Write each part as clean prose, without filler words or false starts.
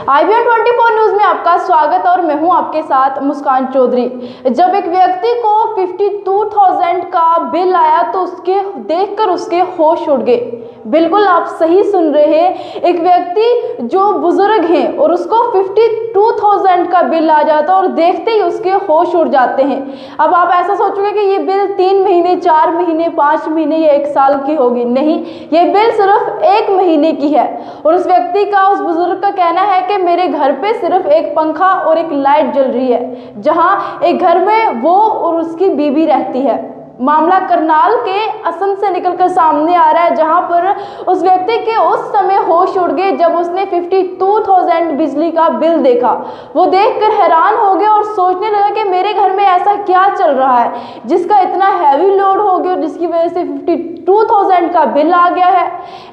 IBN 24 news में आपका स्वागत और मैं हूं आपके साथ मुस्कान चौधरी। जब एक व्यक्ति को 52,000 का बिल आया तो उसके देखकर उसके होश उड़ गए। बिल्कुल आप सही सुन रहे हैं, एक व्यक्ति जो बुजुर्ग हैं और उसको 52,000 का बिल आ जाता है और देखते ही उसके होश उड़ जाते हैं। अब आप ऐसा सोचोगे कि ये बिल 3 महीने, 4 महीने, 5 महीने या 1 साल की होगी। नहीं, ये बिल सिर्फ 1 महीने की है। और उस व्यक्ति का, उस बुजुर्ग का कहना है कि मेरे घर पे सिर्फ एक पंखा और एक लाइट जल रही है, जहां एक घर में वो और उसकी बीवी रहती है। मामला करनाल के असम से निकलकर सामने आ रहा है, जहां पर उस व्यक्ति के उस समय होश उड़ गए जब उसने 52,000 बिजली का बिल देखा। वो देखकर हैरान हो गया और सोचने लगा कि मेरे घर में ऐसा क्या चल रहा है जिसका इतना हैवी लोड हो गया और जिसकी वजह से 52,000 का बिल आ गया है।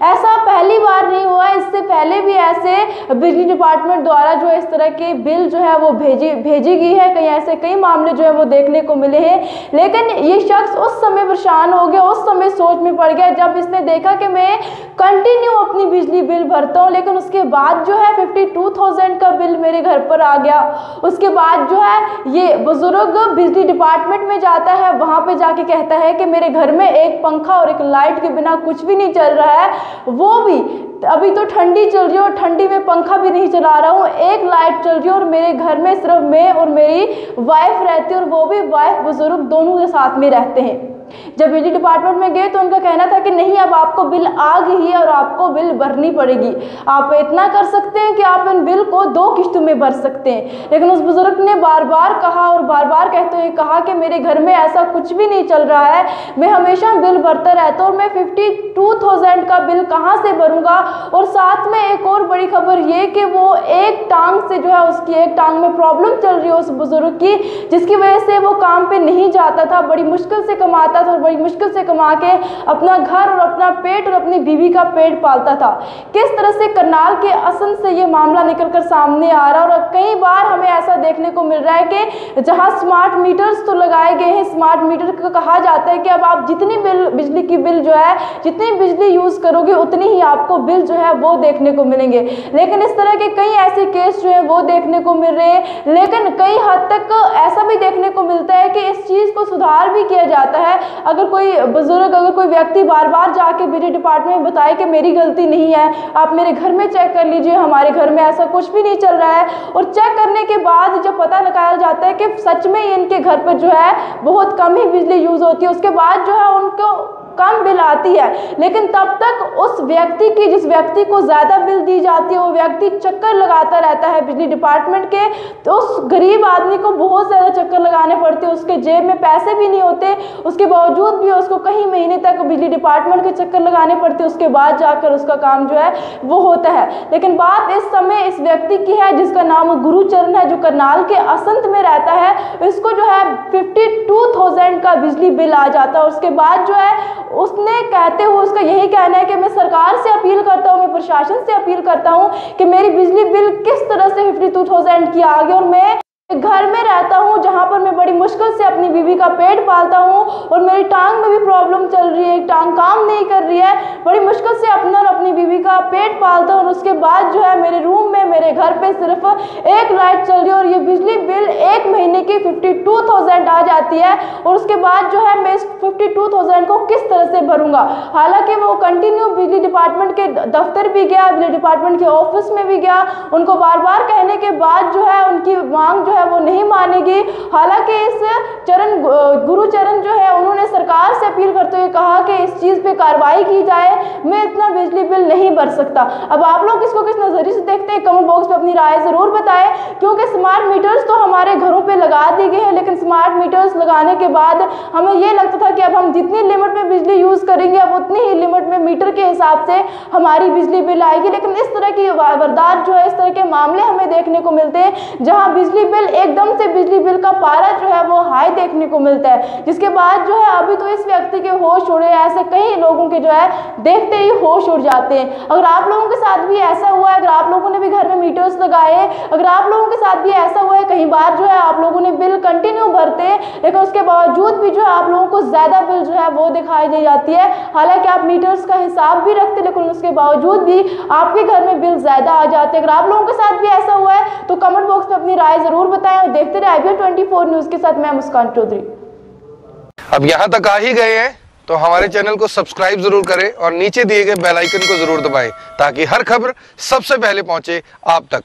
ऐसा पहली बार नहीं हुआ, इससे पहले भी ऐसे बिजली डिपार्टमेंट द्वारा जो इस तरह के बिल जो है वो भेजी गई है। कई मामले जो है वो देखने को मिले हैं। लेकिन ये शख्स उस समय परेशान हो गया, उस समय सोच में पड़ गया जब इसने देखा कि मैं कंटिन्यू अपनी बिजली बिल भरता हूँ, लेकिन उसके बाद जो है 52,000 का बिल मेरे घर पर आ गया। उसके बाद जो है ये बुजुर्ग बिजली डिपार्टमेंट में जाता है, वहाँ पे जाके कहता है कि मेरे घर में एक पंखा और एक लाइट के बिना कुछ भी नहीं चल रहा है, वो भी अभी तो ठंडी चल रही है और ठंडी में पंखा भी नहीं चला रहा हूँ, एक लाइट चल रही है और मेरे घर में सिर्फ मैं और मेरी वाइफ रहती है और वो भी वाइफ बुजुर्ग दोनों के साथ में रहते हैं। जब बिजली डिपार्टमेंट में गए तो उनका कहना था कि नहीं, अब आपको बिल आ गई है और आपको बिल भरनी पड़ेगी। आप इतना कर सकते हैं कि आप इन बिल को 2 किस्तों में भर सकते हैं। लेकिन उस बुजुर्ग ने बार बार कहा और बार बार कहते हुए कहा कि मेरे घर में ऐसा कुछ भी नहीं चल रहा है, मैं हमेशा बिल भरता रहता हूँ और मैं 52,000 का बिल कहाँ से भरूंगा। और साथ में एक और बड़ी खबर ये कि वो एक टांग से जो है, उसकी एक टांग में प्रॉब्लम चल रही है उस बुजुर्ग की, जिसकी वजह से वो काम पे नहीं जाता था, बड़ी मुश्किल से कमाता था और बड़ी मुश्किल से कमा के अपना घर और अपना पेट और अपनी बीवी का पेट पालता था। किस तरह से करनाल के असम से ये मामला निकलकर सामने आ रहा है। और कई बार हमें ऐसा देखने को मिल रहा है कि जहां स्मार्ट मीटर्स तो लगाए गए हैं, स्मार्ट मीटर को कहा जाता है कि अब आप जितनी बिजली की बिल जो है, जितनी बिजली यूज करोगे उतनी ही आपको बिल जो है वो देखने को मिलेंगे। लेकिन इस तरह के कई ऐसे केस जो है वो देखने को मिल रहे हैं। लेकिन कई हद तक ऐसा भी देखने को मिलता है कि इस चीज को सुधार भी किया जाता है। अगर कोई बुजुर्ग, अगर कोई व्यक्ति बार बार जाके बिजली डिपार्टमेंट में बताए कि मेरी गलती नहीं है, आप मेरे घर में चेक कर लीजिए, हमारे घर में ऐसा कुछ भी नहीं चल रहा है, और चेक करने के बाद जब पता लगाया जाता है कि सच में इनके घर पर जो है बहुत कम ही बिजली यूज होती है, उसके बाद जो है उनको कम बिल आती है। लेकिन तब तक उस व्यक्ति की, जिस व्यक्ति को ज्यादा बिल दी जाती है, वो व्यक्ति चक्कर लगाता रहता है बिजली डिपार्टमेंट के। तो उस गरीब आदमी को बहुत ज्यादा चक्कर लगाने पड़ते हैं, उसके जेब में पैसे भी नहीं होते, उसके बावजूद भी उसको कई महीने तक बिजली डिपार्टमेंट के चक्कर लगाने पड़ते, उसके बाद जाकर उसका काम जो है वो होता है। लेकिन बात इस समय इस व्यक्ति की है जिसका नाम गुरुचरण है, जो करनाल के असंत में रहता है। इसको जो है 52,000 का बिजली बिल आ जाता है। उसके बाद जो है उसने कहते हुए, उसका यही कहना है कि मैं सरकार से अपील करता हूँ, मैं प्रशासन से अपील करता हूँ कि मेरी बिजली बिल किस तरह से 52,000 की आ गई और मैं घर में रहता हूँ जहाँ पर मैं बड़ी मुश्किल से अपनी बीवी का पेट पालता हूँ और मेरी टांग में भी प्रॉब्लम चल रही है, टांग काम नहीं कर रही है, बड़ी मुश्किल से अपना और अपनी बीवी का पेट पालता हूँ। और उसके बाद जो है मेरे रूम में, मेरे घर पे सिर्फ एक लाइट चल रही है और ये बिजली बिल 1 महीने की 52,000 आ जाती है। और उसके बाद जो है मैं इस 52,000 को किस तरह से भरूंगा। हालांकि वो कंटिन्यू बिजली डिपार्टमेंट के दफ्तर भी गया, बिजली डिपार्टमेंट के ऑफिस में भी गया, उनको बार बार कहने के बाद जो है उनकी मांग जो है वो नहीं मानेगी। हालांकि इस गुरुचरण जो है उन्होंने सरकार से अपील करते हुए कहा कि इस चीज पे कार्रवाई की जाए, मैं इतना बिजली बिल नहीं भर सकता। अब आप लोग इसको किस नजरिए से देखते हैं, कमेंट बॉक्स में अपनी राय जरूर बताएं। क्योंकि स्मार्ट मीटर्स तो हमारे घरों पे लगा दी गई है, लेकिन स्मार्ट मीटर्स लगाने के बाद हमें ये लगता था कि अब हम जितनी लिमिट में बिजली यूज करेंगे अब उतनी ही लिमिट में मीटर के हिसाब से हमारी बिजली बिल आएगी। लेकिन इस तरह की वारदात जो है, इस तरह के मामले हमें देखने को मिलते हैं जहां बिजली बिल एकदम से बिजली बिल का पारा जो है वो हाई देखने को मिलता है, जिसके बाद जो है अभी तो इस व्यक्ति के होश उड़े। ऐसे कई लोगों के जो है देखते ही होश उड़ जाते हैं। अगर आप लोगों के साथ भी ऐसा हुआ है, अगर आप लोगों ने भी घर में मीटर्स लगाए, अगर आप लोगों के के साथ भी ऐसा हुआ है, कई बार जो है आप लोगों ने बिल कंटिन्यू भरते हैं लेकिन उसके बावजूद भी जो है आप लोगों को ज्यादा बिल जो है वो दिखाई दे जाती है। हालांकि आप मीटर्स का हिसाब भी रखते लेकिन उसके बावजूद भी आपके घर में बिल ज्यादा आ जाते हैं। अगर आप लोगों के साथ भी ऐसा हुआ है तो कमेंट बॉक्स में अपनी राय जरूर बताएं और देखते रहे IBN 24 न्यूज के साथ मैं मुस्कान चौधरी। अब यहाँ तक आ ही गए हैं तो हमारे चैनल को सब्सक्राइब जरूर करें और नीचे दिए गए बेल आइकन को जरूर दबाएं ताकि हर खबर सबसे पहले पहुंचे आप तक।